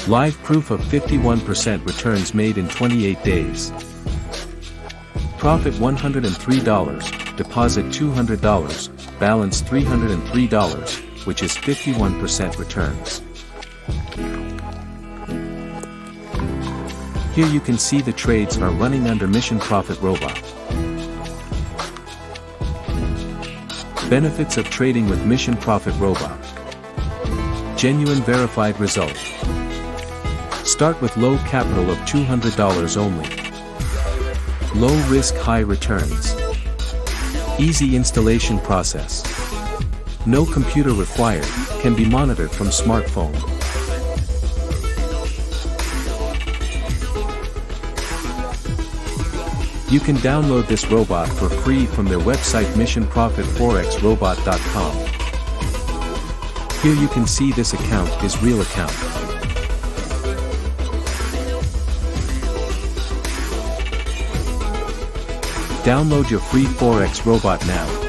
Live proof of 51% returns made in 28 days. Profit $103, deposit $200, balance $303, which is 51% returns. Here you can see the trades are running under Mission Profit Robot. Benefits of trading with Mission Profit Robot. Genuine verified result. Start with low capital of $200 only. Low risk, high returns. Easy installation process. No computer required, can be monitored from smartphone. You can download this robot for free from their website missionprofitforexrobot.com. Here you can see this account is real account. Download your free Forex robot now.